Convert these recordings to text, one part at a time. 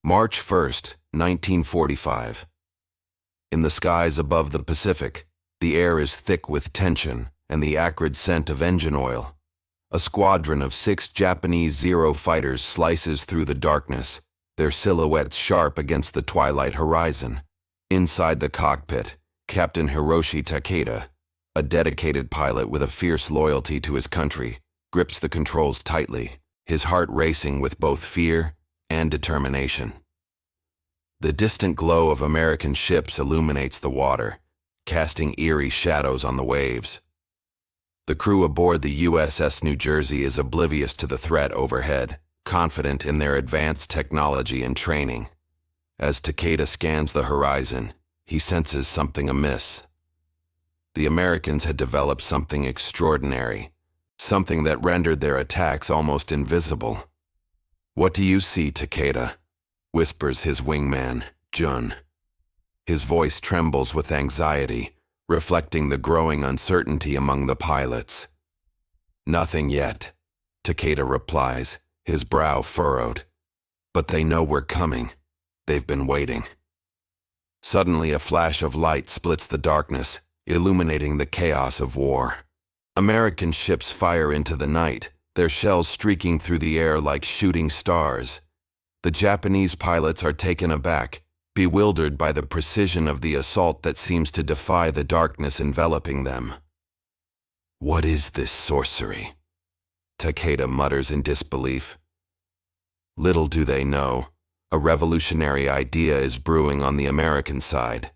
March 1st, 1945. In the skies above the Pacific, the air is thick with tension and the acrid scent of engine oil. A squadron of 6 Japanese Zero fighters slices through the darkness, their silhouettes sharp against the twilight horizon. Inside the cockpit, Captain Hiroshi Takeda, a dedicated pilot with a fierce loyalty to his country, grips the controls tightly, his heart racing with both fear and determination. The distant glow of American ships illuminates the water, casting eerie shadows on the waves. The crew aboard the USS New Jersey is oblivious to the threat overhead, confident in their advanced technology and training. As Takeda scans the horizon, he senses something amiss. The Americans had developed something extraordinary, something that rendered their attacks almost invisible. "What do you see, Takeda?" whispers his wingman, Jun. His voice trembles with anxiety, reflecting the growing uncertainty among the pilots. "Nothing yet," Takeda replies, his brow furrowed. "But they know we're coming. They've been waiting." Suddenly, a flash of light splits the darkness, illuminating the chaos of war. American ships fire into the night, their shells streaking through the air like shooting stars. The Japanese pilots are taken aback, bewildered by the precision of the assault that seems to defy the darkness enveloping them. "What is this sorcery?" Takeda mutters in disbelief. Little do they know, a revolutionary idea is brewing on the American side,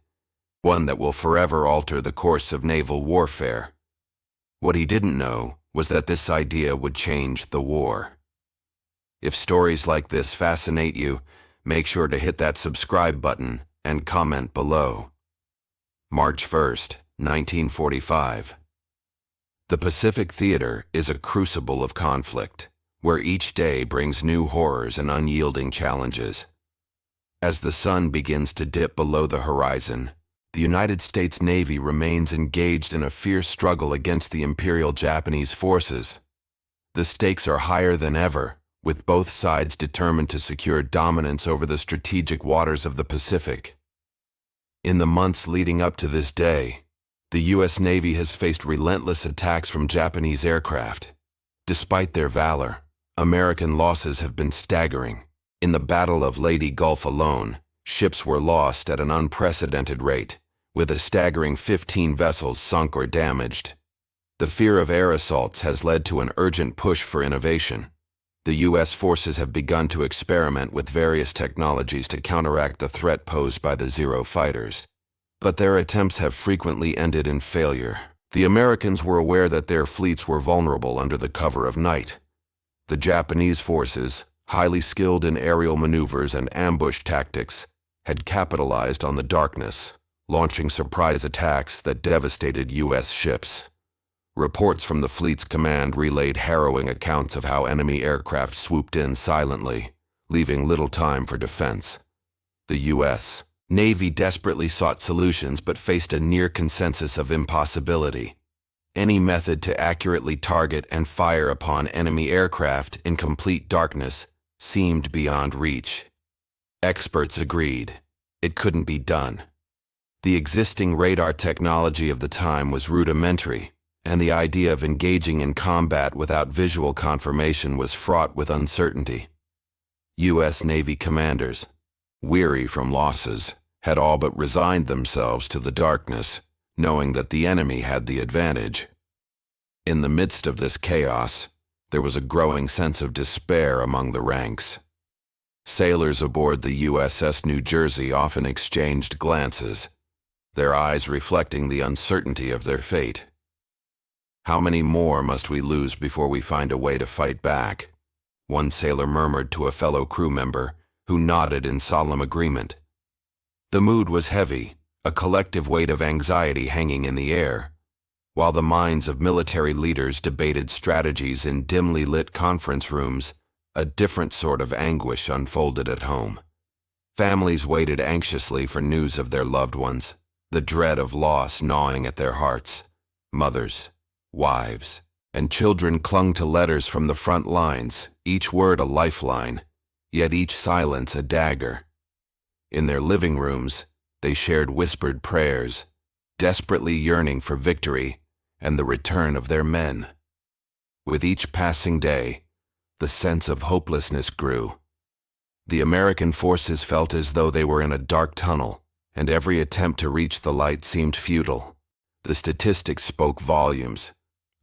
one that will forever alter the course of naval warfare. What he didn't know was that this idea would change the war. If stories like this fascinate you, make sure to hit that subscribe button and comment below. March 1st, 1945. The Pacific Theater is a crucible of conflict, where each day brings new horrors and unyielding challenges. As the sun begins to dip below the horizon, the United States Navy remains engaged in a fierce struggle against the Imperial Japanese forces. The stakes are higher than ever, with both sides determined to secure dominance over the strategic waters of the Pacific. In the months leading up to this day, the U.S. Navy has faced relentless attacks from Japanese aircraft. Despite their valor, American losses have been staggering. In the Battle of Leyte Gulf alone, ships were lost at an unprecedented rate, with a staggering 15 vessels sunk or damaged. The fear of air assaults has led to an urgent push for innovation. The U.S. forces have begun to experiment with various technologies to counteract the threat posed by the Zero fighters. But their attempts have frequently ended in failure. The Americans were aware that their fleets were vulnerable under the cover of night. The Japanese forces, highly skilled in aerial maneuvers and ambush tactics, had capitalized on the darkness, launching surprise attacks that devastated U.S. ships. Reports from the fleet's command relayed harrowing accounts of how enemy aircraft swooped in silently, leaving little time for defense. The U.S. Navy desperately sought solutions but faced a near consensus of impossibility. Any method to accurately target and fire upon enemy aircraft in complete darkness seemed beyond reach. Experts agreed. It couldn't be done. The existing radar technology of the time was rudimentary, and the idea of engaging in combat without visual confirmation was fraught with uncertainty. U.S. Navy commanders, weary from losses, had all but resigned themselves to the darkness, knowing that the enemy had the advantage. In the midst of this chaos, there was a growing sense of despair among the ranks. Sailors aboard the USS New Jersey often exchanged glances, their eyes reflecting the uncertainty of their fate. "How many more must we lose before we find a way to fight back?" one sailor murmured to a fellow crew member, who nodded in solemn agreement. The mood was heavy, a collective weight of anxiety hanging in the air. While the minds of military leaders debated strategies in dimly lit conference rooms, a different sort of anguish unfolded at home. Families waited anxiously for news of their loved ones, the dread of loss gnawing at their hearts. Mothers, wives, and children clung to letters from the front lines, each word a lifeline, yet each silence a dagger. In their living rooms, they shared whispered prayers, desperately yearning for victory and the return of their men. With each passing day, the sense of hopelessness grew. The American forces felt as though they were in a dark tunnel, and every attempt to reach the light seemed futile. The statistics spoke volumes: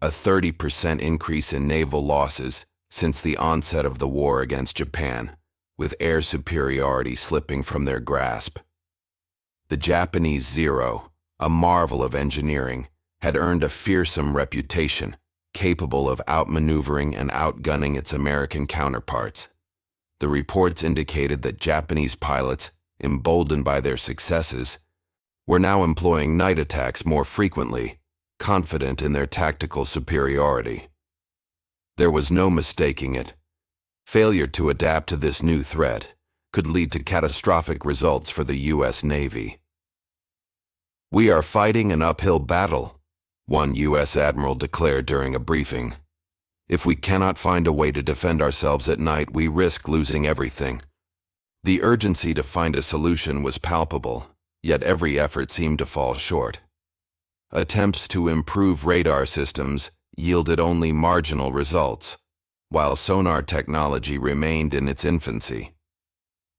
a 30% increase in naval losses since the onset of the war against Japan, with air superiority slipping from their grasp. The Japanese Zero, a marvel of engineering, had earned a fearsome reputation, capable of outmaneuvering and outgunning its American counterparts. The reports indicated that Japanese pilots, emboldened by their successes, were now employing night attacks more frequently, confident in their tactical superiority. There was no mistaking it. Failure to adapt to this new threat could lead to catastrophic results for the U.S. Navy. "We are fighting an uphill battle," one U.S. admiral declared during a briefing. "If we cannot find a way to defend ourselves at night, we risk losing everything." The urgency to find a solution was palpable, yet every effort seemed to fall short. Attempts to improve radar systems yielded only marginal results, while sonar technology remained in its infancy.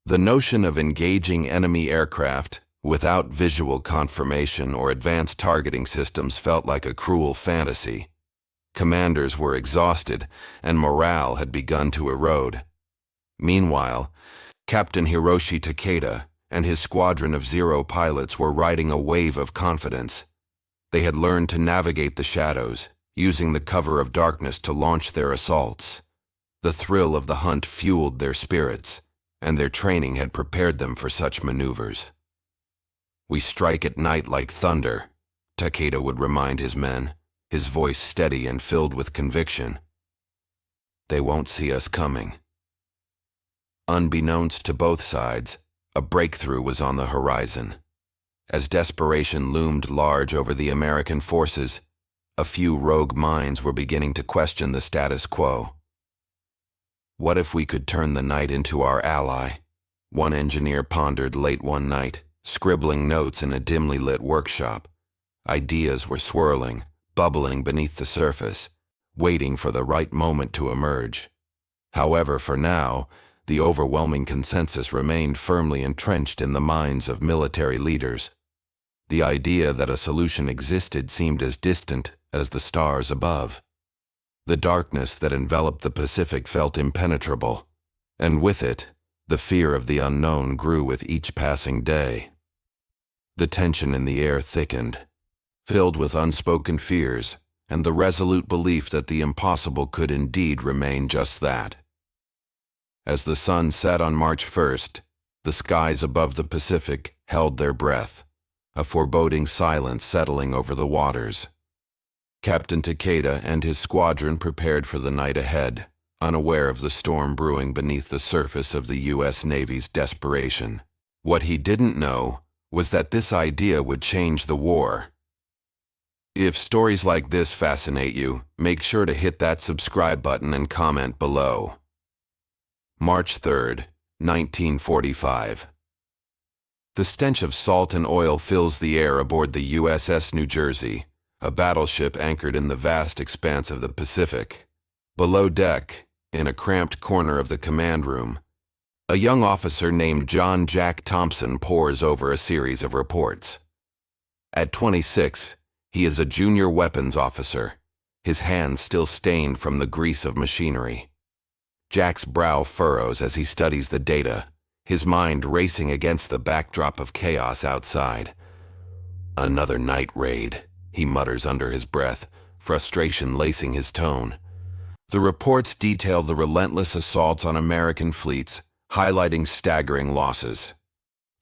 The notion of engaging enemy aircraft without visual confirmation or advanced targeting systems felt like a cruel fantasy. Commanders were exhausted, and morale had begun to erode. Meanwhile, Captain Hiroshi Takeda and his squadron of Zero pilots were riding a wave of confidence. They had learned to navigate the shadows, using the cover of darkness to launch their assaults. The thrill of the hunt fueled their spirits, and their training had prepared them for such maneuvers. "We strike at night like thunder," Takeda would remind his men, his voice steady and filled with conviction. "They won't see us coming." Unbeknownst to both sides, a breakthrough was on the horizon. As desperation loomed large over the American forces, a few rogue minds were beginning to question the status quo. "What if we could turn the night into our ally?" one engineer pondered late one night, scribbling notes in a dimly lit workshop. Ideas were swirling, bubbling beneath the surface, waiting for the right moment to emerge. However, for now, the overwhelming consensus remained firmly entrenched in the minds of military leaders. The idea that a solution existed seemed as distant as the stars above. The darkness that enveloped the Pacific felt impenetrable, and with it, the fear of the unknown grew with each passing day. The tension in the air thickened, filled with unspoken fears and the resolute belief that the impossible could indeed remain just that. As the sun set on March 1st, the skies above the Pacific held their breath, a foreboding silence settling over the waters. Captain Takeda and his squadron prepared for the night ahead, unaware of the storm brewing beneath the surface of the U.S. Navy's desperation. What he didn't know was that this idea would change the war. If stories like this fascinate you, make sure to hit that subscribe button and comment below. March 3rd, 1945. The stench of salt and oil fills the air aboard the USS New Jersey, a battleship anchored in the vast expanse of the Pacific. Below deck, in a cramped corner of the command room, a young officer named John Jack Thompson pores over a series of reports. At 26, he is a junior weapons officer, his hands still stained from the grease of machinery. Jack's brow furrows as he studies the data, his mind racing against the backdrop of chaos outside. "Another night raid," he mutters under his breath, frustration lacing his tone. The reports detail the relentless assaults on American fleets, highlighting staggering losses.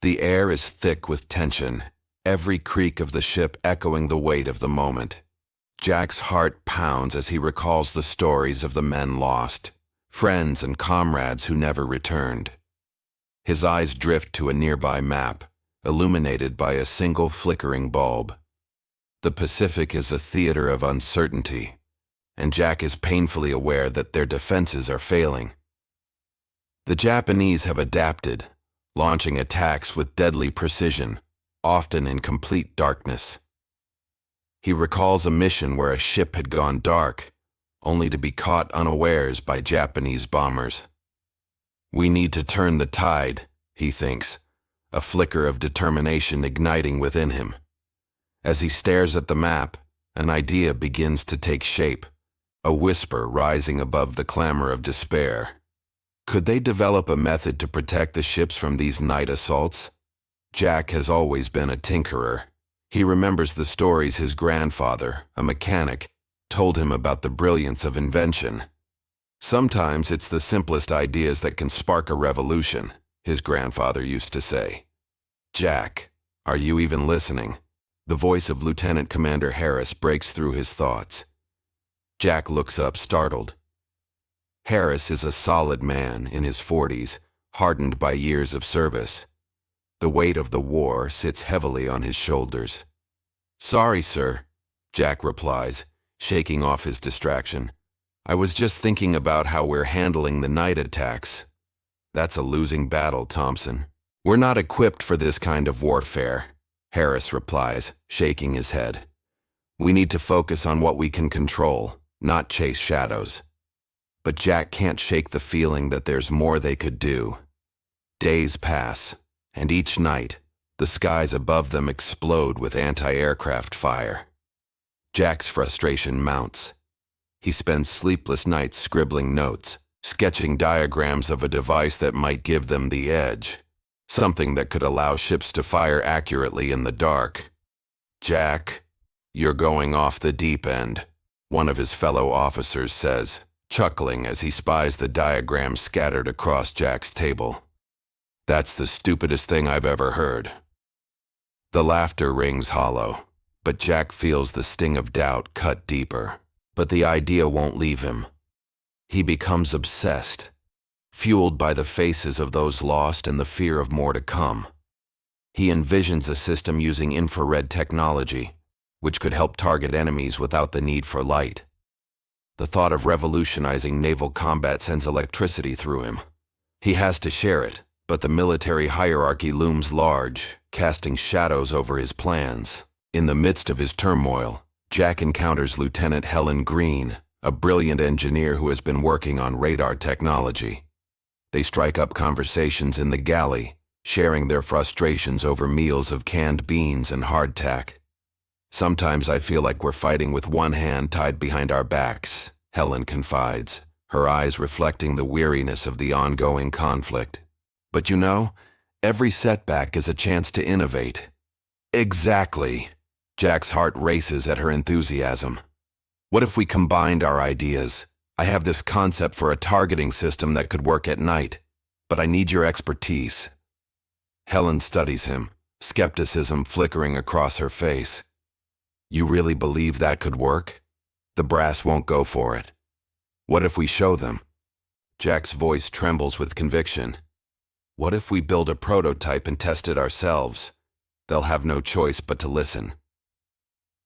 The air is thick with tension, every creak of the ship echoing the weight of the moment. Jack's heart pounds as he recalls the stories of the men lost, friends and comrades who never returned. His eyes drift to a nearby map, illuminated by a single flickering bulb. The Pacific is a theater of uncertainty, and Jack is painfully aware that their defenses are failing. The Japanese have adapted, launching attacks with deadly precision, often in complete darkness. He recalls a mission where a ship had gone dark, only to be caught unawares by Japanese bombers. We need to turn the tide, he thinks, a flicker of determination igniting within him. As he stares at the map, an idea begins to take shape, a whisper rising above the clamor of despair. Could they develop a method to protect the ships from these night assaults? Jack has always been a tinkerer. He remembers the stories his grandfather, a mechanic, told him about the brilliance of invention. Sometimes it's the simplest ideas that can spark a revolution, his grandfather used to say. Jack, are you even listening? The voice of Lieutenant Commander Harris breaks through his thoughts. Jack looks up, startled. Harris is a solid man in his 40s, hardened by years of service. The weight of the war sits heavily on his shoulders. Sorry, sir, Jack replies, shaking off his distraction. I was just thinking about how we're handling the night attacks. That's a losing battle, Thompson. We're not equipped for this kind of warfare, Harris replies, shaking his head. We need to focus on what we can control, not chase shadows. But Jack can't shake the feeling that there's more they could do. Days pass, and each night, the skies above them explode with anti-aircraft fire. Jack's frustration mounts. He spends sleepless nights scribbling notes, sketching diagrams of a device that might give them the edge, something that could allow ships to fire accurately in the dark. Jack, you're going off the deep end, one of his fellow officers says, chuckling as he spies the diagrams scattered across Jack's table. That's the stupidest thing I've ever heard. The laughter rings hollow, but Jack feels the sting of doubt cut deeper. But the idea won't leave him. He becomes obsessed, fueled by the faces of those lost and the fear of more to come. He envisions a system using infrared technology, which could help target enemies without the need for light. The thought of revolutionizing naval combat sends electricity through him. He has to share it, but the military hierarchy looms large, casting shadows over his plans. In the midst of his turmoil, Jack encounters Lieutenant Helen Green, a brilliant engineer who has been working on radar technology. They strike up conversations in the galley, sharing their frustrations over meals of canned beans and hardtack. Sometimes I feel like we're fighting with one hand tied behind our backs, Helen confides, her eyes reflecting the weariness of the ongoing conflict. But you know, every setback is a chance to innovate. Exactly. Jack's heart races at her enthusiasm. What if we combined our ideas? I have this concept for a targeting system that could work at night, but I need your expertise. Helen studies him, skepticism flickering across her face. You really believe that could work? The brass won't go for it. What if we show them? Jack's voice trembles with conviction. What if we build a prototype and test it ourselves? They'll have no choice but to listen.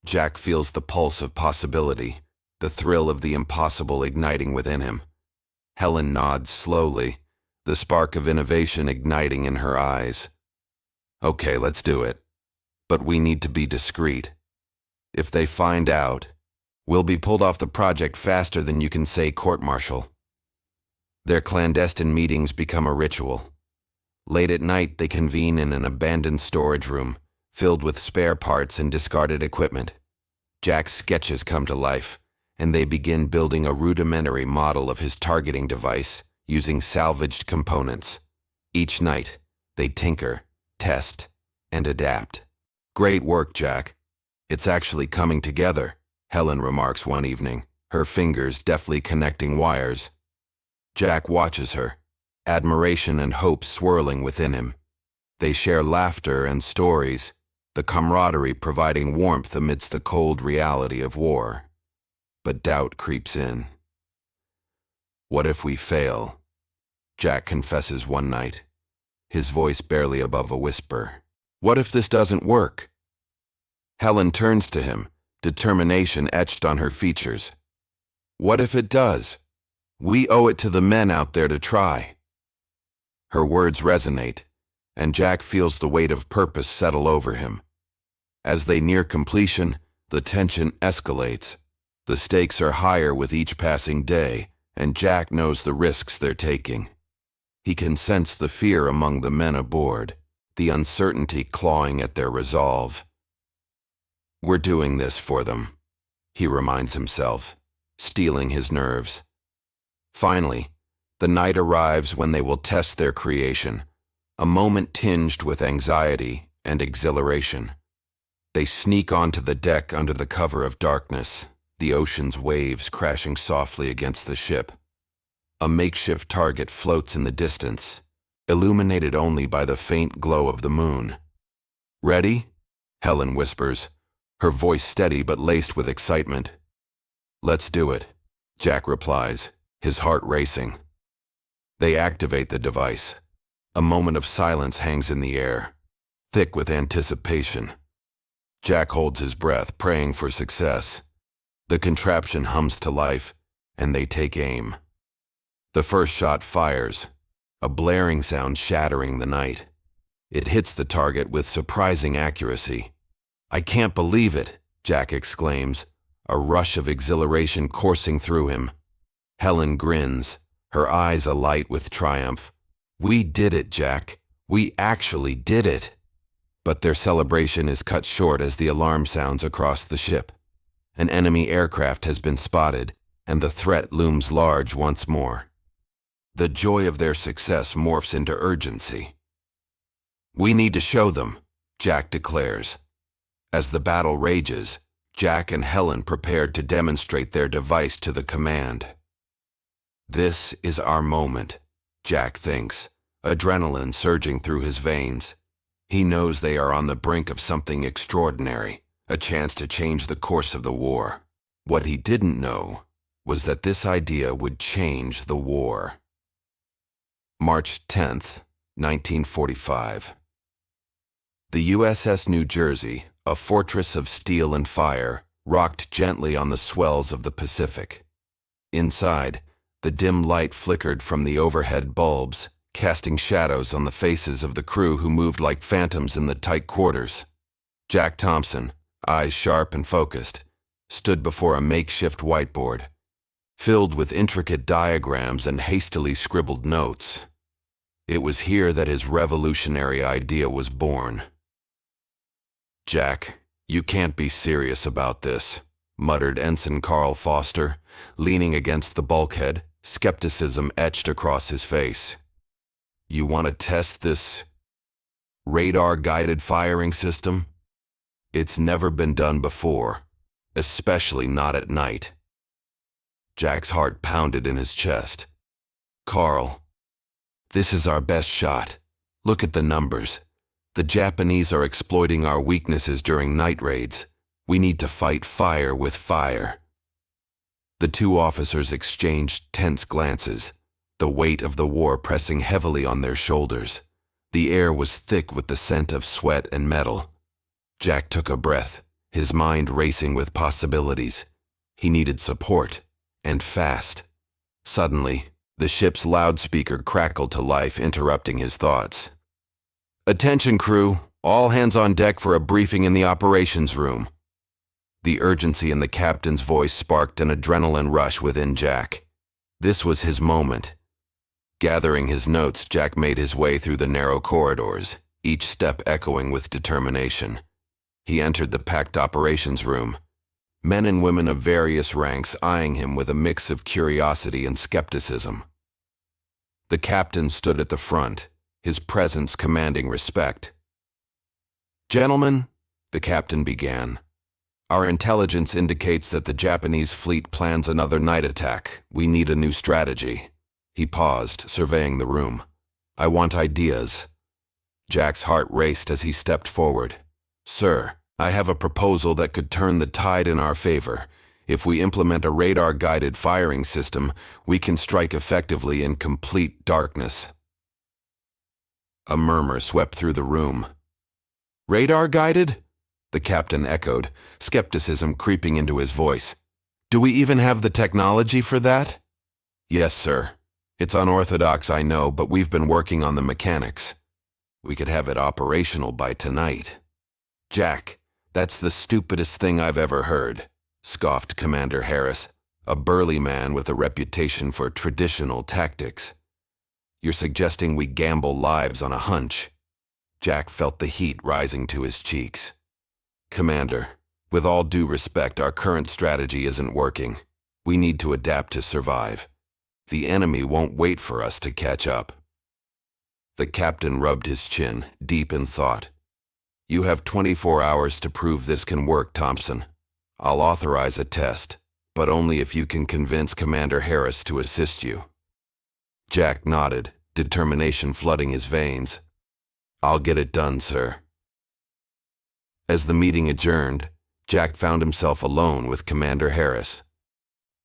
Jack feels the pulse of possibility, the thrill of the impossible igniting within him. Helen nods slowly, the spark of innovation igniting in her eyes. Okay, let's do it. But we need to be discreet. If they find out, we'll be pulled off the project faster than you can say court-martial. Their clandestine meetings become a ritual. Late at night, they convene in an abandoned storage room, filled with spare parts and discarded equipment. Jack's sketches come to life, and they begin building a rudimentary model of his targeting device using salvaged components. Each night, they tinker, test, and adapt. Great work, Jack. It's actually coming together, Helen remarks one evening, her fingers deftly connecting wires. Jack watches her, admiration and hope swirling within him. They share laughter and stories, the camaraderie providing warmth amidst the cold reality of war. But doubt creeps in. What if we fail? Jack confesses one night, his voice barely above a whisper. What if this doesn't work? Helen turns to him, determination etched on her features. What if it does? We owe it to the men out there to try. Her words resonate, and Jack feels the weight of purpose settle over him. As they near completion, the tension escalates. The stakes are higher with each passing day, and Jack knows the risks they're taking. He can sense the fear among the men aboard, the uncertainty clawing at their resolve. "We're doing this for them," he reminds himself, steeling his nerves. Finally, the night arrives when they will test their creation, a moment tinged with anxiety and exhilaration. They sneak onto the deck under the cover of darkness, the ocean's waves crashing softly against the ship. A makeshift target floats in the distance, illuminated only by the faint glow of the moon. "Ready?" Helen whispers, her voice steady but laced with excitement. "Let's do it," Jack replies, his heart racing. They activate the device. A moment of silence hangs in the air, thick with anticipation. Jack holds his breath, praying for success. The contraption hums to life, and they take aim. The first shot fires, a blaring sound shattering the night. It hits the target with surprising accuracy. "I can't believe it," Jack exclaims, a rush of exhilaration coursing through him. Helen grins, her eyes alight with triumph. "We did it, Jack. We actually did it." But their celebration is cut short as the alarm sounds across the ship. An enemy aircraft has been spotted, and the threat looms large once more. The joy of their success morphs into urgency. "We need to show them," Jack declares. As the battle rages, Jack and Helen prepare to demonstrate their device to the command. This is our moment, Jack thinks, adrenaline surging through his veins. He knows they are on the brink of something extraordinary, a chance to change the course of the war. What he didn't know was that this idea would change the war. March 10th, 1945. The USS New Jersey, a fortress of steel and fire, rocked gently on the swells of the Pacific. Inside, the dim light flickered from the overhead bulbs, casting shadows on the faces of the crew who moved like phantoms in the tight quarters. Jack Thompson, eyes sharp and focused, stood before a makeshift whiteboard, filled with intricate diagrams and hastily scribbled notes. It was here that his revolutionary idea was born. "Jack, you can't be serious about this," muttered Ensign Carl Foster, leaning against the bulkhead, skepticism etched across his face. "You want to test this radar-guided firing system? It's never been done before, especially not at night." Jack's heart pounded in his chest. "Carl, this is our best shot. Look at the numbers. The Japanese are exploiting our weaknesses during night raids. We need to fight fire with fire." The two officers exchanged tense glances, the weight of the war pressing heavily on their shoulders. The air was thick with the scent of sweat and metal. Jack took a breath, his mind racing with possibilities. He needed support, and fast. Suddenly, the ship's loudspeaker crackled to life, interrupting his thoughts. "Attention, crew. All hands on deck for a briefing in the operations room." The urgency in the captain's voice sparked an adrenaline rush within Jack. This was his moment. Gathering his notes, Jack made his way through the narrow corridors, each step echoing with determination. He entered the packed operations room, men and women of various ranks eyeing him with a mix of curiosity and skepticism. The captain stood at the front, his presence commanding respect. "Gentlemen," the captain began, "our intelligence indicates that the Japanese fleet plans another night attack. We need a new strategy." He paused, surveying the room. "I want ideas." Jack's heart raced as he stepped forward. "Sir, I have a proposal that could turn the tide in our favor. If we implement a radar-guided firing system, we can strike effectively in complete darkness." A murmur swept through the room. "Radar-guided?" the captain echoed, skepticism creeping into his voice. "Do we even have the technology for that?" "Yes, sir. It's unorthodox, I know, but we've been working on the mechanics. We could have it operational by tonight. Jack, that's the stupidest thing I've ever heard, scoffed Commander Harris, a burly man with a reputation for traditional tactics. You're suggesting we gamble lives on a hunch. Jack felt the heat rising to his cheeks. Commander, with all due respect, our current strategy isn't working. We need to adapt to survive. The enemy won't wait for us to catch up. The captain rubbed his chin, deep in thought. You have 24 hours to prove this can work, Thompson. I'll authorize a test, but only if you can convince Commander Harris to assist you. Jack nodded, determination flooding his veins. I'll get it done, sir. As the meeting adjourned, Jack found himself alone with Commander Harris.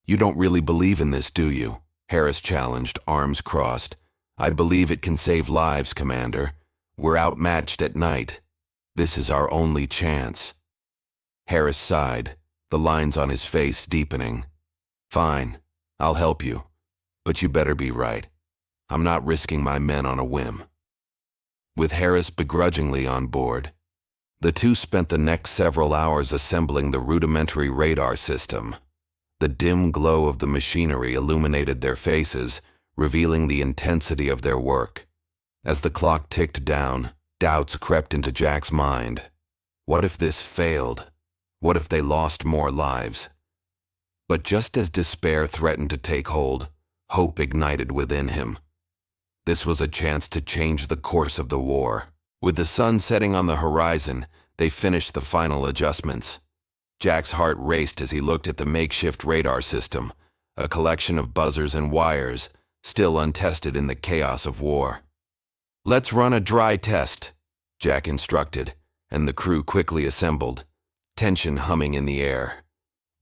You don't really believe in this, do you? Harris challenged, arms crossed. I believe it can save lives, Commander. We're outmatched at night. This is our only chance. Harris sighed, the lines on his face deepening. Fine, I'll help you. But you better be right. I'm not risking my men on a whim. With Harris begrudgingly on board, the two spent the next several hours assembling the rudimentary radar system. The dim glow of the machinery illuminated their faces, revealing the intensity of their work. As the clock ticked down, doubts crept into Jack's mind. What if this failed? What if they lost more lives? But just as despair threatened to take hold, hope ignited within him. This was a chance to change the course of the war. With the sun setting on the horizon, they finished the final adjustments. Jack's heart raced as he looked at the makeshift radar system, a collection of buzzers and wires, still untested in the chaos of war. Let's run a dry test, Jack instructed, and the crew quickly assembled, tension humming in the air.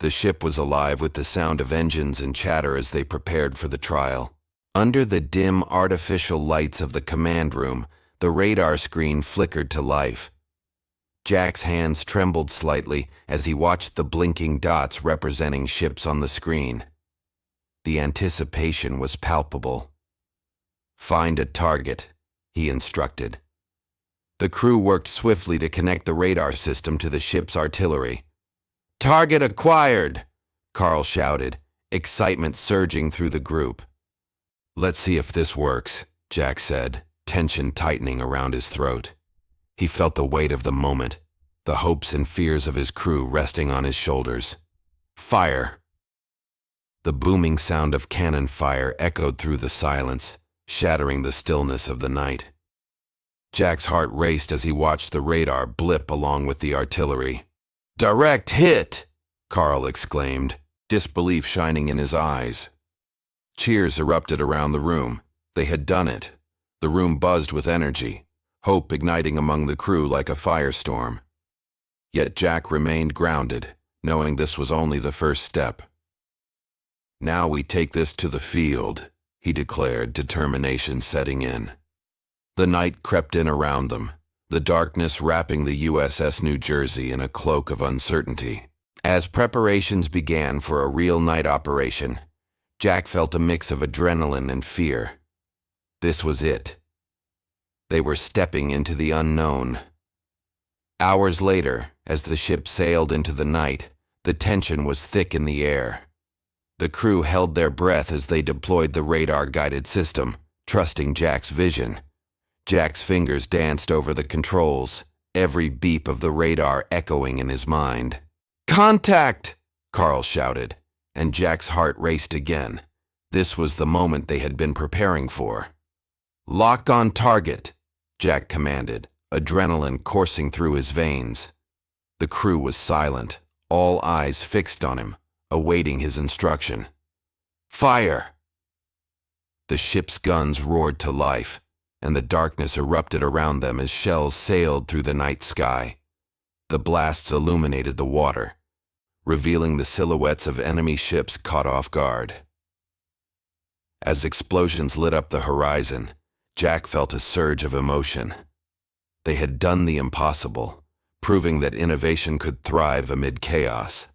The ship was alive with the sound of engines and chatter as they prepared for the trial. Under the dim artificial lights of the command room, the radar screen flickered to life. Jack's hands trembled slightly as he watched the blinking dots representing ships on the screen. The anticipation was palpable. Find a target, he instructed. The crew worked swiftly to connect the radar system to the ship's artillery. Target acquired, Carl shouted, excitement surging through the group. Let's see if this works, Jack said, tension tightening around his throat. He felt the weight of the moment, the hopes and fears of his crew resting on his shoulders. Fire! The booming sound of cannon fire echoed through the silence, shattering the stillness of the night. Jack's heart raced as he watched the radar blip along with the artillery. Direct hit! Carl exclaimed, disbelief shining in his eyes. Cheers erupted around the room. They had done it. The room buzzed with energy, hope igniting among the crew like a firestorm. Yet Jack remained grounded, knowing this was only the first step. Now we take this to the field, he declared, determination setting in. The night crept in around them, the darkness wrapping the USS New Jersey in a cloak of uncertainty. As preparations began for a real night operation, Jack felt a mix of adrenaline and fear. This was it. They were stepping into the unknown. Hours later, as the ship sailed into the night, the tension was thick in the air. The crew held their breath as they deployed the radar-guided system, trusting Jack's vision. Jack's fingers danced over the controls, every beep of the radar echoing in his mind. Contact! Carl shouted, and Jack's heart raced again. This was the moment they had been preparing for. Lock on target, Jack commanded, adrenaline coursing through his veins. The crew was silent, all eyes fixed on him, awaiting his instruction. Fire! The ship's guns roared to life, and the darkness erupted around them as shells sailed through the night sky. The blasts illuminated the water, revealing the silhouettes of enemy ships caught off guard. As explosions lit up the horizon, Jack felt a surge of emotion. They had done the impossible, proving that innovation could thrive amid chaos.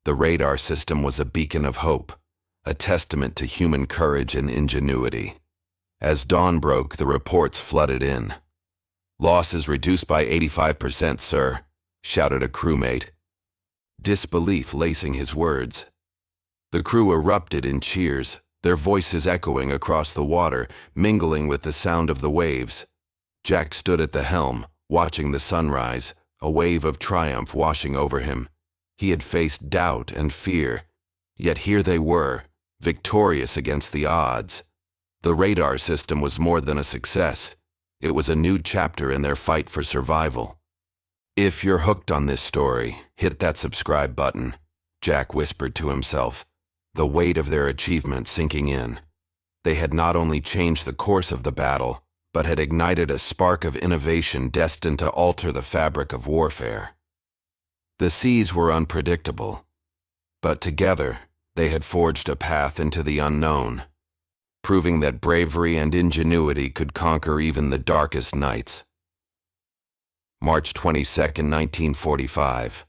The radar system was a beacon of hope, a testament to human courage and ingenuity. As dawn broke, the reports flooded in. "Losses reduced by 85%, sir," shouted a crewmate, disbelief lacing his words. The crew erupted in cheers, their voices echoing across the water, mingling with the sound of the waves. Jack stood at the helm, watching the sunrise, a wave of triumph washing over him. He had faced doubt and fear, yet here they were, victorious against the odds. The radar system was more than a success. It was a new chapter in their fight for survival. "If you're hooked on this story, hit that subscribe button," Jack whispered to himself, the weight of their achievement sinking in. They had not only changed the course of the battle, but had ignited a spark of innovation destined to alter the fabric of warfare. The seas were unpredictable, but together they had forged a path into the unknown, proving that bravery and ingenuity could conquer even the darkest nights. March 22, 1945.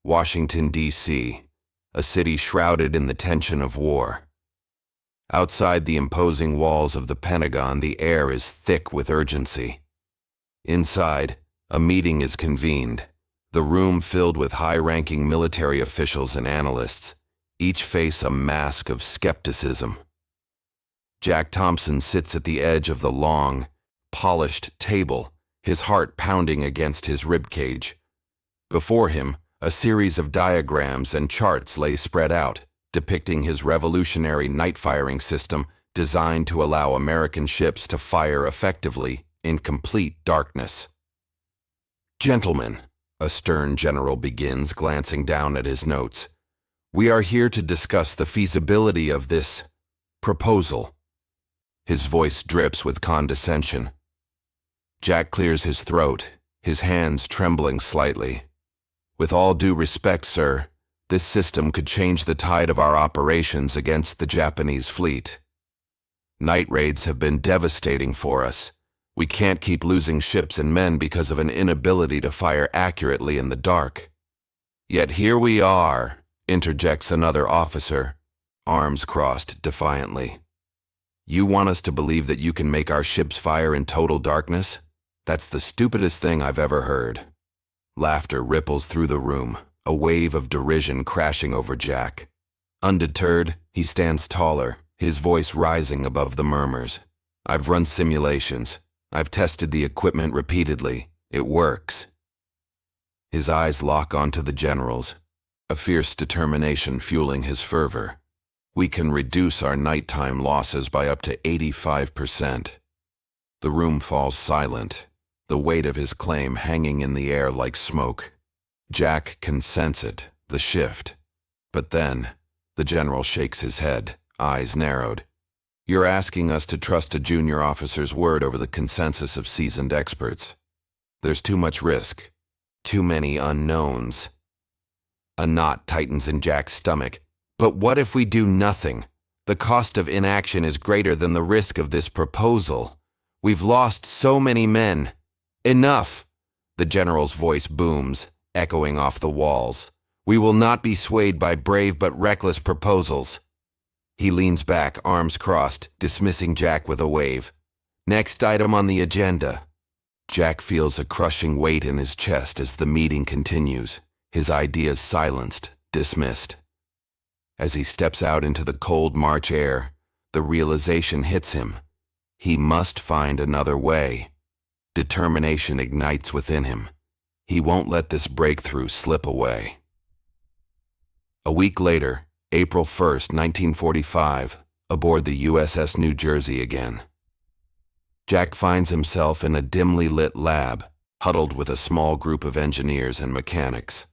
Washington, D.C., a city shrouded in the tension of war. Outside the imposing walls of the Pentagon, the air is thick with urgency. Inside, a meeting is convened, the room filled with high-ranking military officials and analysts, each face a mask of skepticism. Jack Thompson sits at the edge of the long, polished table, his heart pounding against his ribcage. Before him, a series of diagrams and charts lay spread out, depicting his revolutionary night-firing system designed to allow American ships to fire effectively in complete darkness. "Gentlemen," a stern general begins, glancing down at his notes, "we are here to discuss the feasibility of this proposal." His voice drips with condescension. Jack clears his throat, his hands trembling slightly. "With all due respect, sir, this system could change the tide of our operations against the Japanese fleet. Night raids have been devastating for us. We can't keep losing ships and men because of an inability to fire accurately in the dark." "Yet here we are," interjects another officer, arms crossed defiantly. "You want us to believe that you can make our ships fire in total darkness? That's the stupidest thing I've ever heard." Laughter ripples through the room, a wave of derision crashing over Jack. Undeterred, he stands taller, his voice rising above the murmurs. "I've run simulations. I've tested the equipment repeatedly. It works." His eyes lock onto the general's, a fierce determination fueling his fervor. "We can reduce our nighttime losses by up to 85%. The room falls silent, the weight of his claim hanging in the air like smoke. Jack can sense it, the shift. But then, the general shakes his head, eyes narrowed. "You're asking us to trust a junior officer's word over the consensus of seasoned experts. There's too much risk, too many unknowns." A knot tightens in Jack's stomach. "But what if we do nothing? The cost of inaction is greater than the risk of this proposal. We've lost so many men. Enough!" The general's voice booms, echoing off the walls. "We will not be swayed by brave but reckless proposals." He leans back, arms crossed, dismissing Jack with a wave. "Next item on the agenda." Jack feels a crushing weight in his chest as the meeting continues, his ideas silenced, dismissed. As he steps out into the cold March air, the realization hits him. He must find another way. Determination ignites within him. He won't let this breakthrough slip away. A week later, April 1st, 1945, aboard the USS New Jersey again. Jack finds himself in a dimly lit lab, huddled with a small group of engineers and mechanics.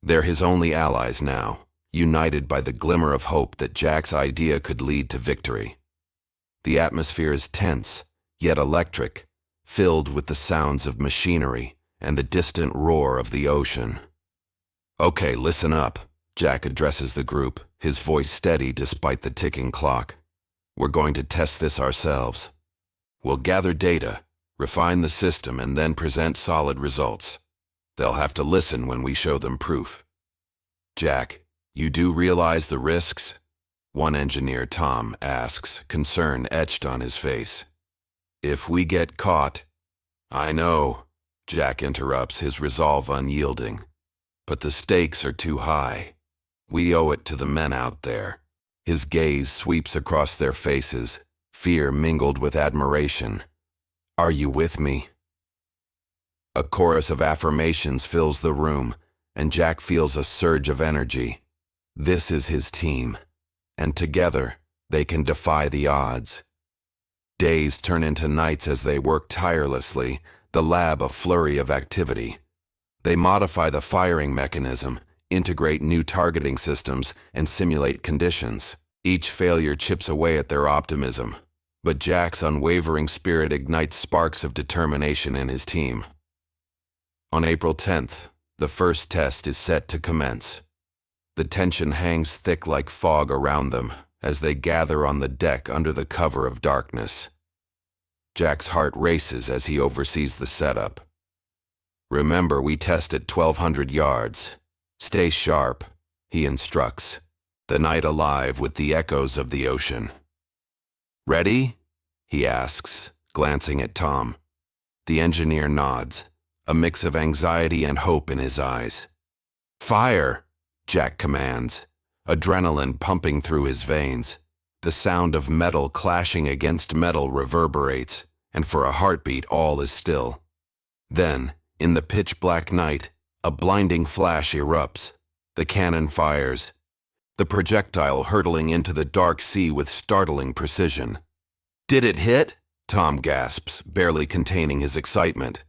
They're his only allies now, united by the glimmer of hope that Jack's idea could lead to victory. The atmosphere is tense, yet electric, filled with the sounds of machinery and the distant roar of the ocean. "Okay, listen up," Jack addresses the group, his voice steady despite the ticking clock. "We're going to test this ourselves. We'll gather data, refine the system, and then present solid results. They'll have to listen when we show them proof. Jack, you do realize the risks? One engineer, Tom, asks, concern etched on his face. If we get caught— I know, Jack interrupts, his resolve unyielding. But the stakes are too high. We owe it to the men out there. His gaze sweeps across their faces, fear mingled with admiration. Are you with me? A chorus of affirmations fills the room, and Jack feels a surge of energy. This is his team, and together they can defy the odds. Days turn into nights as they work tirelessly, the lab a flurry of activity. They modify the firing mechanism, integrate new targeting systems, and simulate conditions. Each failure chips away at their optimism, but Jack's unwavering spirit ignites sparks of determination in his team. On April 10th, the first test is set to commence. The tension hangs thick like fog around them as they gather on the deck under the cover of darkness. Jack's heart races as he oversees the setup. Remember, we test at 1,200 yards. Stay sharp, he instructs, the night alive with the echoes of the ocean. Ready? He asks, glancing at Tom. The engineer nods, a mix of anxiety and hope in his eyes. Fire! Jack commands, adrenaline pumping through his veins. The sound of metal clashing against metal reverberates, and for a heartbeat all is still. Then, in the pitch-black night, a blinding flash erupts. The cannon fires, the projectile hurtling into the dark sea with startling precision. Did it hit? Tom gasps, barely containing his excitement.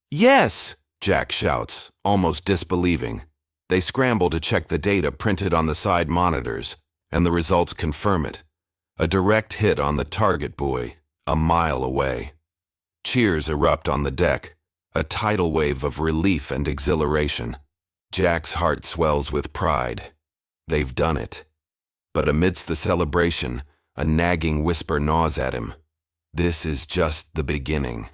Yes! Jack shouts, almost disbelieving. They scramble to check the data printed on the side monitors, and the results confirm it. A direct hit on the target buoy, a mile away. Cheers erupt on the deck, a tidal wave of relief and exhilaration. Jack's heart swells with pride. They've done it. But amidst the celebration, a nagging whisper gnaws at him. This is just the beginning.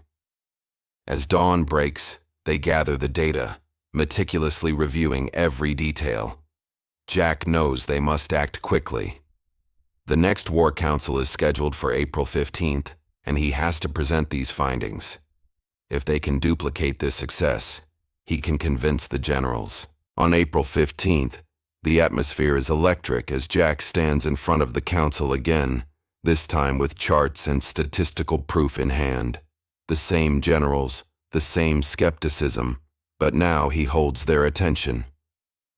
As dawn breaks, they gather the data, meticulously reviewing every detail. Jack knows they must act quickly. The next War Council is scheduled for April 15th, and he has to present these findings. If they can duplicate this success, he can convince the generals. On April 15th, the atmosphere is electric as Jack stands in front of the council again, this time with charts and statistical proof in hand. The same generals, the same skepticism, but now he holds their attention.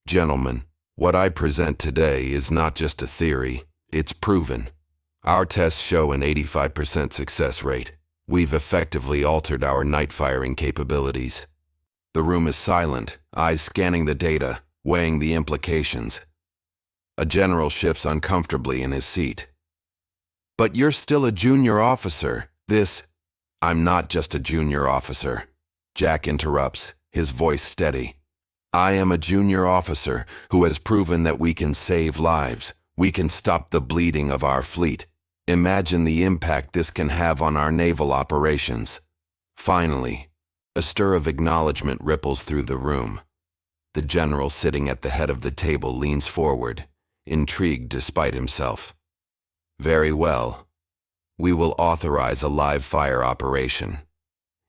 Gentlemen, what I present today is not just a theory, it's proven. Our tests show an 85% success rate. We've effectively altered our night firing capabilities. The room is silent, eyes scanning the data, weighing the implications. A general shifts uncomfortably in his seat. But you're still a junior officer. I'm not just a junior officer. Jack interrupts, his voice steady. I am a junior officer who has proven that we can save lives. We can stop the bleeding of our fleet. Imagine the impact this can have on our naval operations. Finally, a stir of acknowledgement ripples through the room. The general sitting at the head of the table leans forward, intrigued despite himself. Very well. We will authorize a live-fire operation.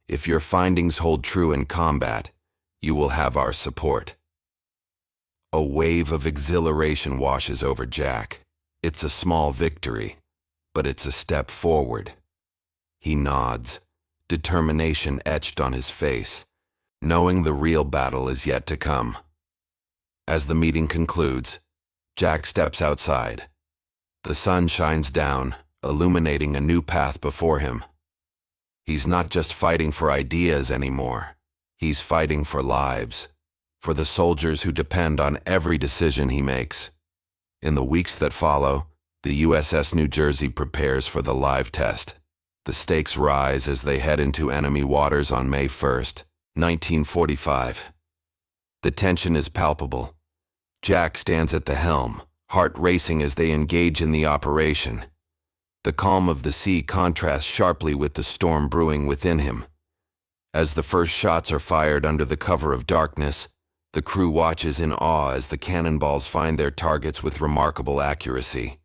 If your findings hold true in combat, you will have our support. A wave of exhilaration washes over Jack. It's a small victory, but it's a step forward. He nods, determination etched on his face, knowing the real battle is yet to come. As the meeting concludes, Jack steps outside. The sun shines down, illuminating a new path before him. He's not just fighting for ideas anymore. He's fighting for lives, for the soldiers who depend on every decision he makes. In the weeks that follow, the USS New Jersey prepares for the live test. The stakes rise as they head into enemy waters on May 1st, 1945. The tension is palpable. Jack stands at the helm, heart racing as they engage in the operation. The calm of the sea contrasts sharply with the storm brewing within him. As the first shots are fired under the cover of darkness, the crew watches in awe as the cannonballs find their targets with remarkable accuracy.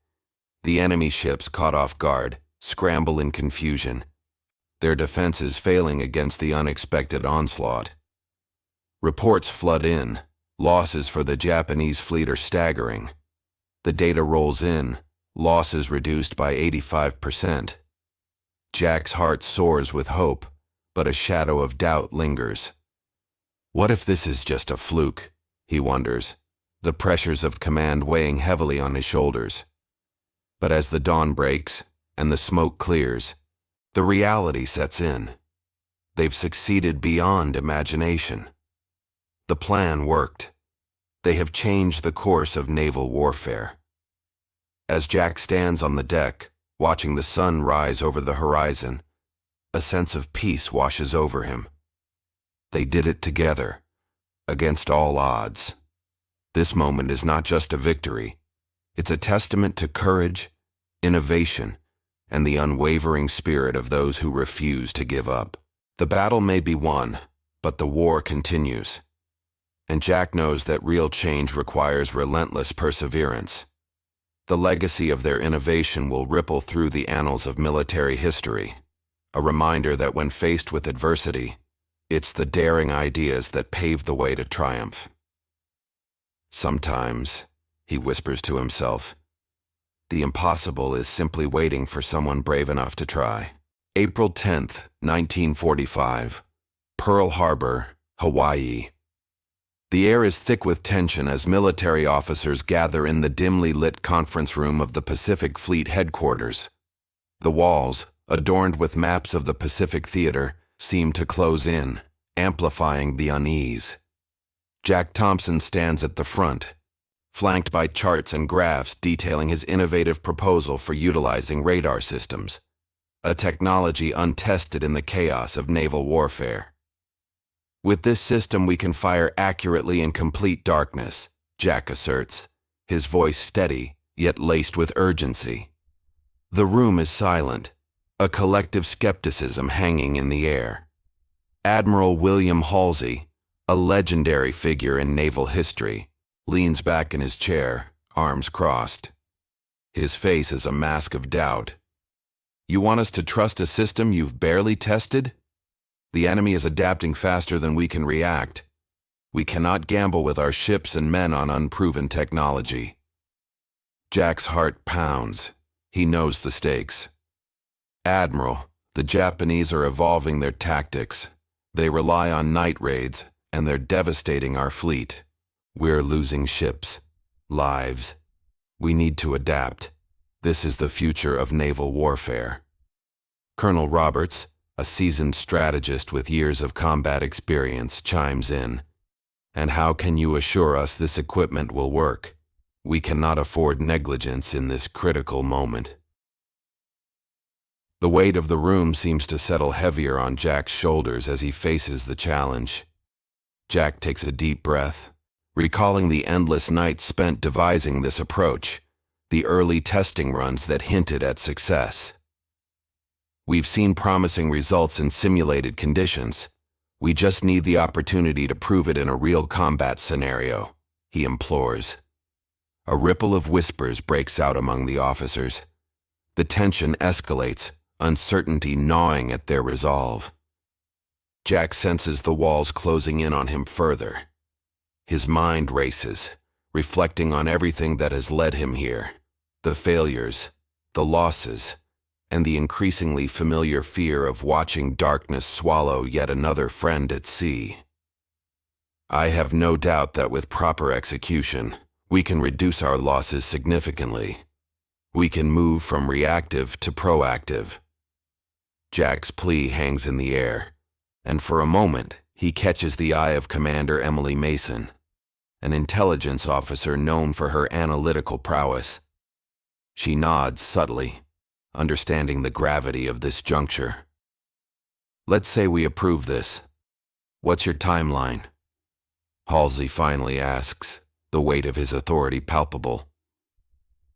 The enemy ships, caught off guard, scramble in confusion, their defenses failing against the unexpected onslaught. Reports flood in. Losses for the Japanese fleet are staggering. The data rolls in, losses reduced by 85%. Jack's heart soars with hope, but a shadow of doubt lingers. What if this is just a fluke, he wonders, the pressures of command weighing heavily on his shoulders. But as the dawn breaks and the smoke clears, the reality sets in. They've succeeded beyond imagination. The plan worked. They have changed the course of naval warfare. As Jack stands on the deck, watching the sun rise over the horizon, a sense of peace washes over him. They did it together, against all odds. This moment is not just a victory. It's a testament to courage, innovation, and the unwavering spirit of those who refuse to give up. The battle may be won, but the war continues. And Jack knows that real change requires relentless perseverance. The legacy of their innovation will ripple through the annals of military history, a reminder that when faced with adversity, it's the daring ideas that pave the way to triumph. Sometimes, he whispers to himself, the impossible is simply waiting for someone brave enough to try. April 10th, 1945. Pearl Harbor, Hawaii. The air is thick with tension as military officers gather in the dimly lit conference room of the Pacific Fleet headquarters. The walls, adorned with maps of the Pacific Theater, seem to close in, amplifying the unease. Jack Thompson stands at the front, flanked by charts and graphs detailing his innovative proposal for utilizing radar systems, a technology untested in the chaos of naval warfare. With this system we can fire accurately in complete darkness, Jack asserts, his voice steady, yet laced with urgency. The room is silent, a collective skepticism hanging in the air. Admiral William Halsey, a legendary figure in naval history, leans back in his chair, arms crossed. His face is a mask of doubt. You want us to trust a system you've barely tested? The enemy is adapting faster than we can react. We cannot gamble with our ships and men on unproven technology. Jack's heart pounds. He knows the stakes. Admiral, the Japanese are evolving their tactics. They rely on night raids, and they're devastating our fleet. We're losing ships, lives. We need to adapt. This is the future of naval warfare. Colonel Roberts, a seasoned strategist with years of combat experience, chimes in. And how can you assure us this equipment will work? We cannot afford negligence in this critical moment. The weight of the room seems to settle heavier on Jack's shoulders as he faces the challenge. Jack takes a deep breath, recalling the endless nights spent devising this approach, the early testing runs that hinted at success. We've seen promising results in simulated conditions. We just need the opportunity to prove it in a real combat scenario, he implores. A ripple of whispers breaks out among the officers. The tension escalates, uncertainty gnawing at their resolve. Jack senses the walls closing in on him further. His mind races, reflecting on everything that has led him here, the failures, the losses, and the increasingly familiar fear of watching darkness swallow yet another friend at sea. I have no doubt that with proper execution, we can reduce our losses significantly. We can move from reactive to proactive. Jack's plea hangs in the air, and for a moment he catches the eye of Commander Emily Mason, an intelligence officer known for her analytical prowess. She nods subtly, understanding the gravity of this juncture. Let's say we approve this. What's your timeline? Halsey finally asks, the weight of his authority palpable.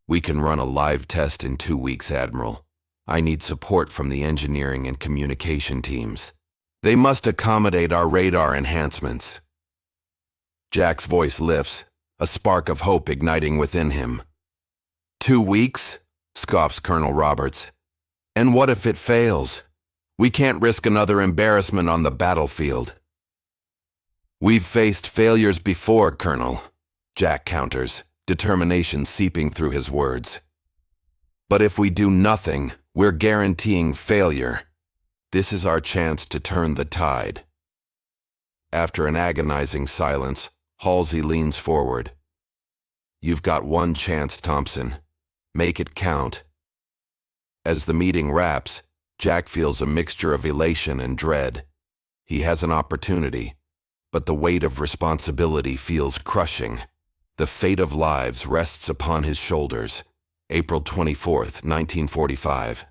We can run a live test in 2 weeks, Admiral. I need support from the engineering and communication teams. They must accommodate our radar enhancements. Jack's voice lifts, a spark of hope igniting within him. 2 weeks? scoffs Colonel Roberts. And what if it fails? We can't risk another embarrassment on the battlefield. We've faced failures before, Colonel, Jack counters, determination seeping through his words. But if we do nothing, we're guaranteeing failure. This is our chance to turn the tide. After an agonizing silence, Halsey leans forward. You've got one chance, Thompson. Make it count. As the meeting wraps, Jack feels a mixture of elation and dread. He has an opportunity, but the weight of responsibility feels crushing. The fate of lives rests upon his shoulders. April 24th, 1945.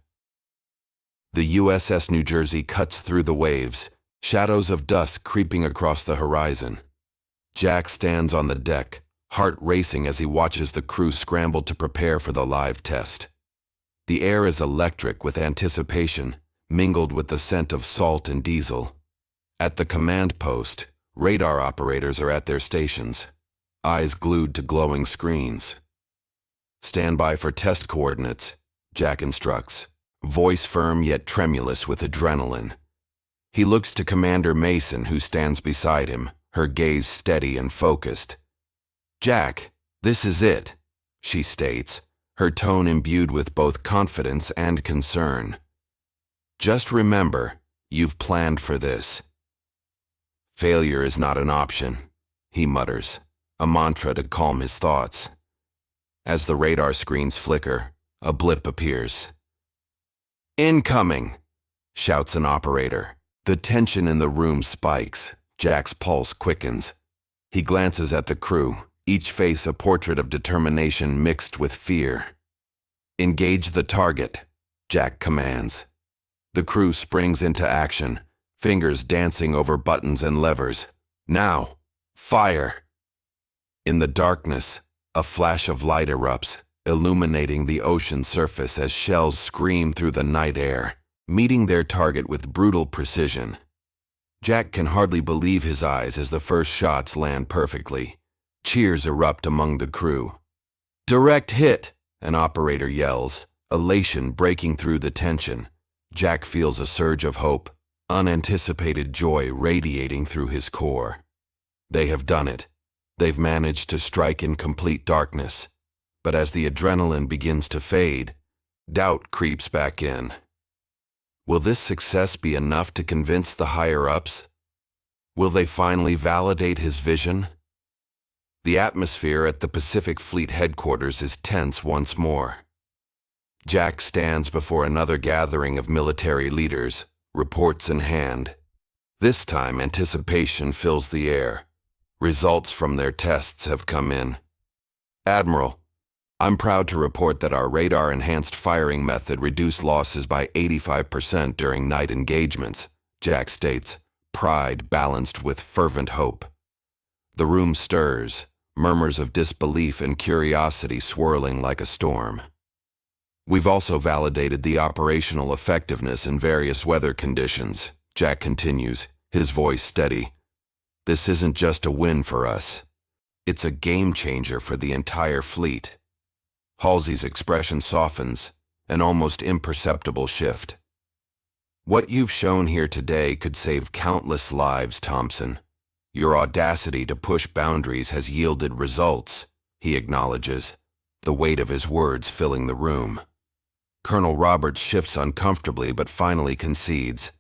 The USS New Jersey cuts through the waves, shadows of dusk creeping across the horizon. Jack stands on the deck, heart racing as he watches the crew scramble to prepare for the live test. The air is electric with anticipation, mingled with the scent of salt and diesel. At the command post, radar operators are at their stations, eyes glued to glowing screens. Stand by for test coordinates, Jack instructs, voice firm yet tremulous with adrenaline. He looks to Commander Mason, who stands beside him, her gaze steady and focused. Jack, this is it, she states, her tone imbued with both confidence and concern. Just remember, you've planned for this. Failure is not an option, he mutters, a mantra to calm his thoughts. As the radar screens flicker, a blip appears. Incoming, shouts an operator. The tension in the room spikes. Jack's pulse quickens. He glances at the crew, each face a portrait of determination mixed with fear. Engage the target, Jack commands. The crew springs into action, fingers dancing over buttons and levers. Now, fire! In the darkness, a flash of light erupts, illuminating the ocean surface as shells scream through the night air, meeting their target with brutal precision. Jack can hardly believe his eyes as the first shots land perfectly. Cheers erupt among the crew. Direct hit, an operator yells, elation breaking through the tension. Jack feels a surge of hope, unanticipated joy radiating through his core. They have done it. They've managed to strike in complete darkness. But as the adrenaline begins to fade, doubt creeps back in. Will this success be enough to convince the higher-ups? Will they finally validate his vision? The atmosphere at the Pacific Fleet headquarters is tense once more. Jack stands before another gathering of military leaders, reports in hand. This time, anticipation fills the air. Results from their tests have come in. Admiral, I'm proud to report that our radar-enhanced firing method reduced losses by 85% during night engagements, Jack states, pride balanced with fervent hope. The room stirs, murmurs of disbelief and curiosity swirling like a storm. We've also validated the operational effectiveness in various weather conditions, Jack continues, his voice steady. This isn't just a win for us. It's a game changer for the entire fleet. Halsey's expression softens, an almost imperceptible shift. What you've shown here today could save countless lives, Thompson. Your audacity to push boundaries has yielded results, he acknowledges, the weight of his words filling the room. Colonel Roberts shifts uncomfortably but finally concedes.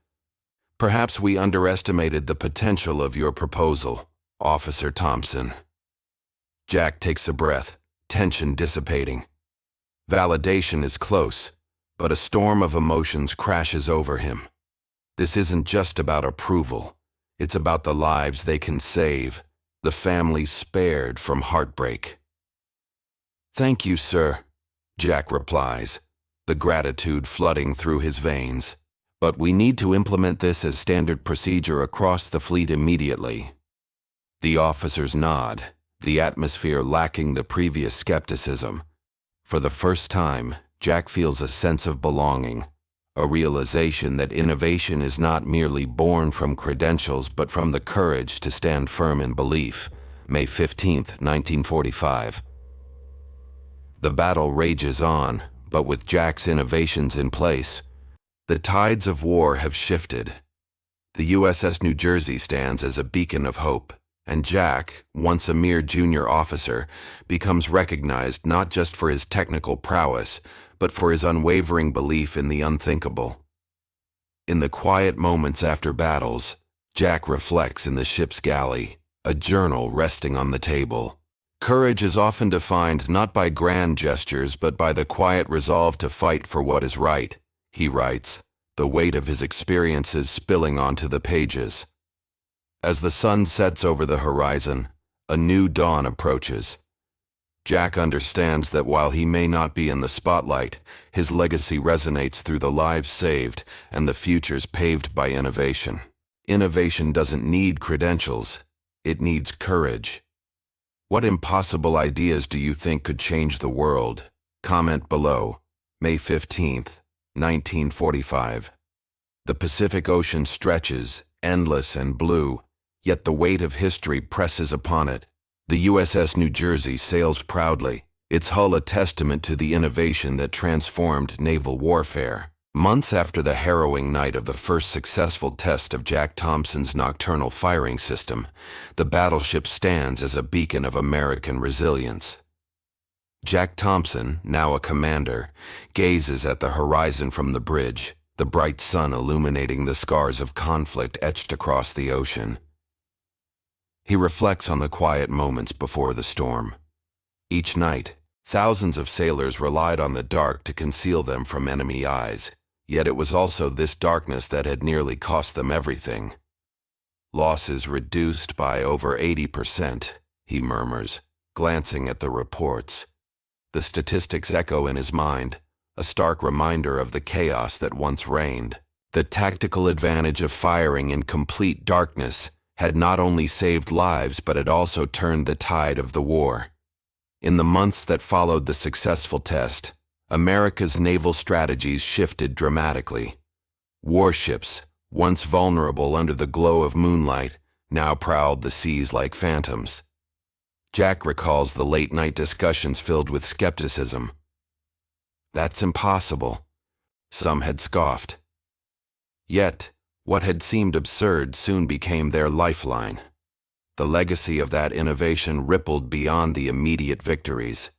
Perhaps we underestimated the potential of your proposal, Officer Thompson. Jack takes a breath, tension dissipating. Validation is close, but a storm of emotions crashes over him. This isn't just about approval. It's about the lives they can save, the families spared from heartbreak. Thank you, sir, Jack replies, the gratitude flooding through his veins. But we need to implement this as standard procedure across the fleet immediately. The officers nod, the atmosphere lacking the previous skepticism. For the first time, Jack feels a sense of belonging, a realization that innovation is not merely born from credentials but from the courage to stand firm in belief. May 15, 1945. The battle rages on, But with Jack's innovations in place, the tides of war have shifted. The USS New Jersey stands as a beacon of hope, and Jack, once a mere junior officer, becomes recognized not just for his technical prowess, but for his unwavering belief in the unthinkable. In the quiet moments after battles, Jack reflects in the ship's galley, a journal resting on the table. Courage is often defined not by grand gestures but by the quiet resolve to fight for what is right, he writes, the weight of his experiences spilling onto the pages. As the sun sets over the horizon, a new dawn approaches. Jack understands that while he may not be in the spotlight, his legacy resonates through the lives saved and the futures paved by innovation. Innovation doesn't need credentials, it needs courage. What impossible ideas do you think could change the world? Comment below. May 15th, 1945. The Pacific Ocean stretches, endless and blue, yet the weight of history presses upon it. The USS New Jersey sails proudly, its hull a testament to the innovation that transformed naval warfare. Months after the harrowing night of the first successful test of Jack Thompson's nocturnal firing system, the battleship stands as a beacon of American resilience. Jack Thompson, now a commander, gazes at the horizon from the bridge, the bright sun illuminating the scars of conflict etched across the ocean. He reflects on the quiet moments before the storm. Each night, thousands of sailors relied on the dark to conceal them from enemy eyes. Yet it was also this darkness that had nearly cost them everything. Losses reduced by over 80%, he murmurs, glancing at the reports. The statistics echo in his mind, a stark reminder of the chaos that once reigned. The tactical advantage of firing in complete darkness had not only saved lives but had also turned the tide of the war. In the months that followed the successful test, America's naval strategies shifted dramatically. Warships, once vulnerable under the glow of moonlight, now prowled the seas like phantoms. Jack recalls the late-night discussions filled with skepticism. That's impossible, some had scoffed. Yet, what had seemed absurd soon became their lifeline. The legacy of that innovation rippled beyond the immediate victories.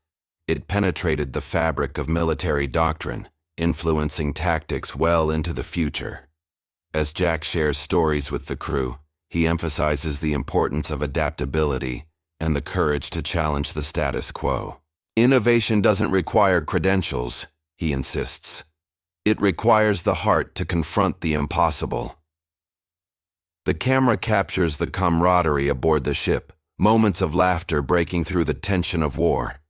It penetrated the fabric of military doctrine, influencing tactics well into the future. As Jack shares stories with the crew, he emphasizes the importance of adaptability and the courage to challenge the status quo. Innovation doesn't require credentials, he insists. It requires the heart to confront the impossible. The camera captures the camaraderie aboard the ship, moments of laughter breaking through the tension of war.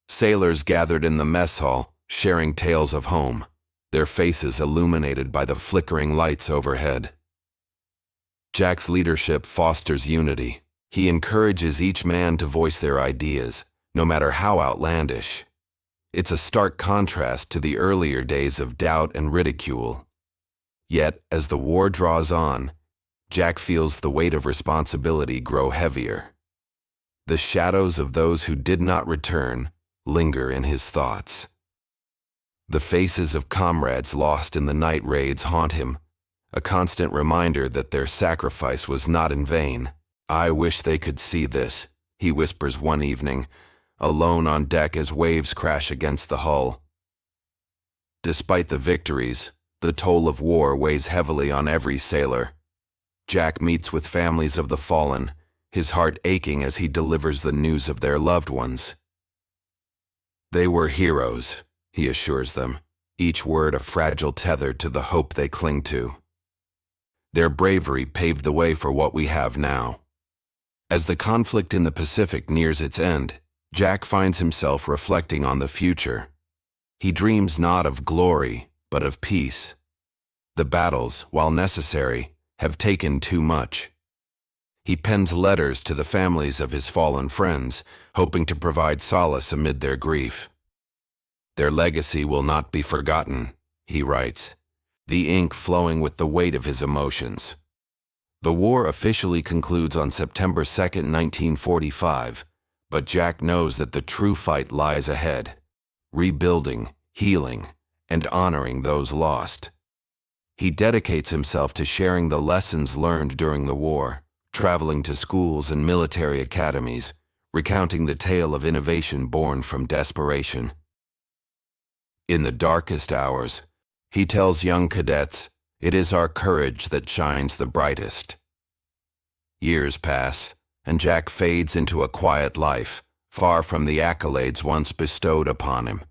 Sailors gathered in the mess hall, sharing tales of home, their faces illuminated by the flickering lights overhead. Jack's leadership fosters unity. He encourages each man to voice their ideas, no matter how outlandish. It's a stark contrast to the earlier days of doubt and ridicule. Yet, as the war draws on, Jack feels the weight of responsibility grow heavier. The shadows of those who did not return linger in his thoughts. The faces of comrades lost in the night raids haunt him, a constant reminder that their sacrifice was not in vain. I wish they could see this, he whispers one evening, alone on deck as waves crash against the hull. Despite the victories, the toll of war weighs heavily on every sailor. Jack meets with families of the fallen, his heart aching as he delivers the news of their loved ones. They were heroes, he assures them, each word a fragile tether to the hope they cling to. Their bravery paved the way for what we have now. As the conflict in the Pacific nears its end, Jack finds himself reflecting on the future. He dreams not of glory, but of peace. The battles, while necessary, have taken too much. He pens letters to the families of his fallen friends, hoping to provide solace amid their grief. Their legacy will not be forgotten, he writes, the ink flowing with the weight of his emotions. The war officially concludes on September 2, 1945, but Jack knows that the true fight lies ahead. Rebuilding, healing, and honoring those lost. He dedicates himself to sharing the lessons learned during the war, traveling to schools and military academies, recounting the tale of innovation born from desperation. In the darkest hours, he tells young cadets, "It is our courage that shines the brightest." Years pass, and Jack fades into a quiet life, far from the accolades once bestowed upon him.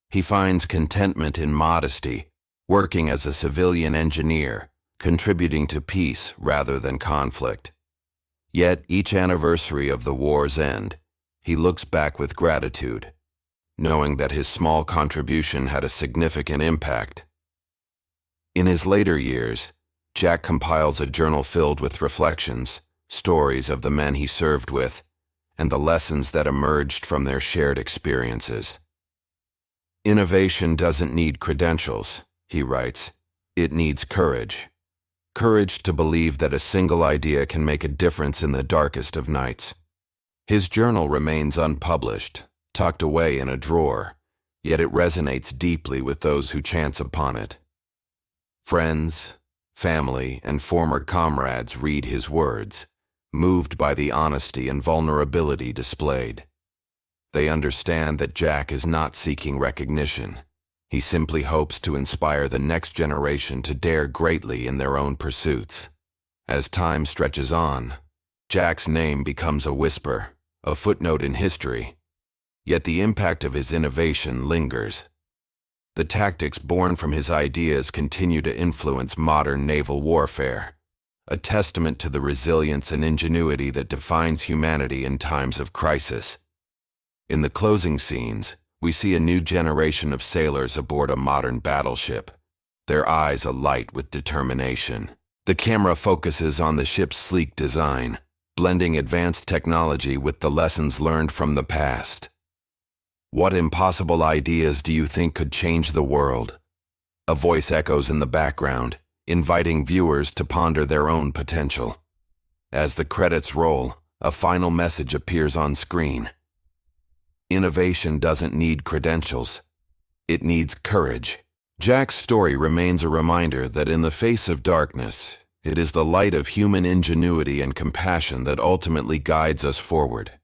He finds contentment in modesty, working as a civilian engineer, contributing to peace rather than conflict. Yet each anniversary of the war's end, he looks back with gratitude, knowing that his small contribution had a significant impact. In his later years, Jack compiles a journal filled with reflections, stories of the men he served with, and the lessons that emerged from their shared experiences. "Innovation doesn't need credentials," he writes. "It needs courage. Courage to believe that a single idea can make a difference in the darkest of nights." His journal remains unpublished, tucked away in a drawer, yet it resonates deeply with those who chance upon it. Friends, family, and former comrades read his words, moved by the honesty and vulnerability displayed. They understand that Jack is not seeking recognition. He simply hopes to inspire the next generation to dare greatly in their own pursuits. As time stretches on, Jack's name becomes a whisper, a footnote in history. Yet the impact of his innovation lingers. The tactics born from his ideas continue to influence modern naval warfare, a testament to the resilience and ingenuity that defines humanity in times of crisis. In the closing scenes, we see a new generation of sailors aboard a modern battleship, their eyes alight with determination. The camera focuses on the ship's sleek design, blending advanced technology with the lessons learned from the past. "What impossible ideas do you think could change the world?" A voice echoes in the background, inviting viewers to ponder their own potential. As the credits roll, a final message appears on screen. Innovation doesn't need credentials. It needs courage. Jack's story remains a reminder that in the face of darkness, it is the light of human ingenuity and compassion that ultimately guides us forward.